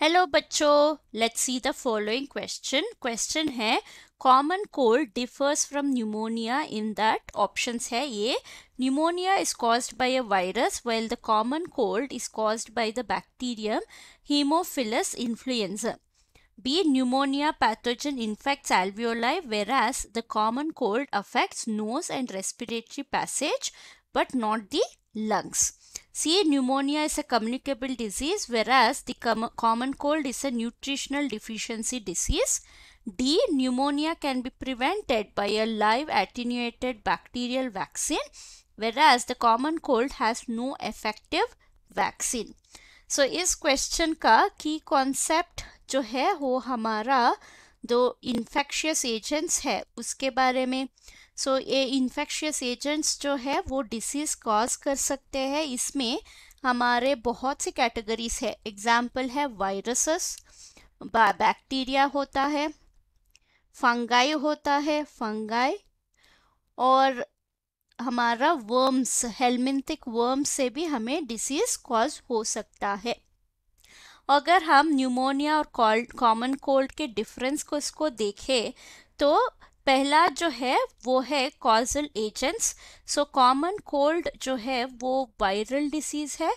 Hello बच्चों, let's see the following question है common cold differs from pneumonia in that options है ये pneumonia is caused by a virus while the common cold is caused by the bacterium haemophilus influenza. B. Pneumonia pathogen infects alveoli, whereas the common cold affects nose and respiratory passage, but not the lungs. C. Pneumonia is a communicable disease, whereas the common cold is a nutritional deficiency disease. D. Pneumonia can be prevented by a live attenuated bacterial vaccine, whereas the common cold has no effective vaccine. सो इस question का की concept जो है वो हमारा जो infectious agents है उसके बारे में. सो ये इन्फेक्शियस एजेंट्स जो है वो डिसीज कॉज कर सकते हैं. इसमें हमारे बहुत सी कैटेगरीज है. एग्जाम्पल है वायरसेस, बैक्टीरिया होता है, फंगाई होता है, फंगाई, और हमारा वर्म्स, हेलमिंथिक वर्म्स से भी हमें डिसीज कॉज हो सकता है. अगर हम न्यूमोनिया और कॉमन कोल्ड के डिफरेंस को इसको देखें तो पहला जो है वो है कॉजल एजेंट्स. सो कॉमन कोल्ड जो है वो वायरल डिसीज है.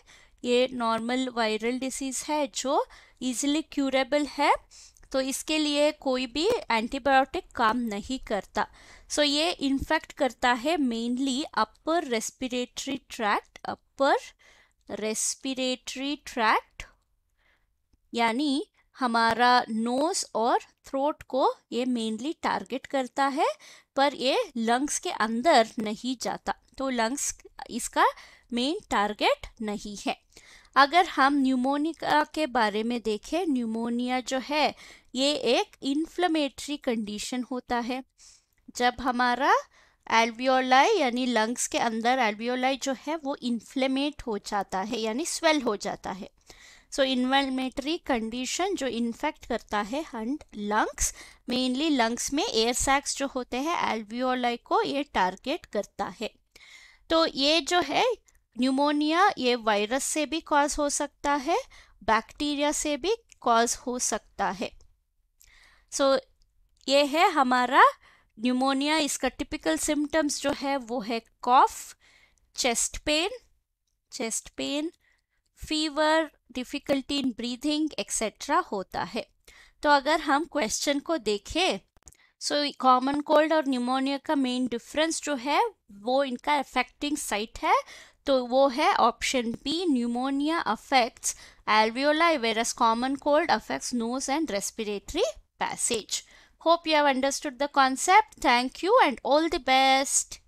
ये नॉर्मल वायरल डिसीज है जो इजीली क्यूरेबल है, तो इसके लिए कोई भी एंटीबायोटिक काम नहीं करता. सो ये इन्फेक्ट करता है मेनली अपर रेस्पिरेटरी ट्रैक्ट यानी हमारा नोज और थ्रोट को ये मेनली टारगेट करता है, पर ये लंग्स के अंदर नहीं जाता, तो लंग्स इसका मेन टारगेट नहीं है. अगर हम न्यूमोनिया के बारे में देखें, न्यूमोनिया जो है ये एक इन्फ्लेमेटरी कंडीशन होता है. जब हमारा एल्वियोलाई यानी लंग्स के अंदर एल्वियोलाई जो है वो इन्फ्लेमेट हो जाता है यानी स्वेल हो जाता है. सो इन्फ्लेमेटरी कंडीशन जो इन्फेक्ट करता है लंग्स, मेनली लंग्स में एयर सैक्स जो होते हैं एल्वियोलाई को ये टारगेट करता है. तो ये जो है न्यूमोनिया ये वायरस से भी कॉज हो सकता है, बैक्टीरिया से भी कॉज हो सकता है. सो ये है हमारा न्यूमोनिया. इसका टिपिकल सिम्टम्स जो है वो है cough, chest pain, fever, difficulty in breathing etcetera होता है. तो अगर हम क्वेश्चन को देखें, सो कॉमन कोल्ड और न्यूमोनिया का मेन डिफरेंस जो है वो इनका अफेक्टिंग साइट है, तो वो है option B, pneumonia affects alveoli whereas common cold affects nose and respiratory passage. Hope you have understood the concept. Thank you and all the best.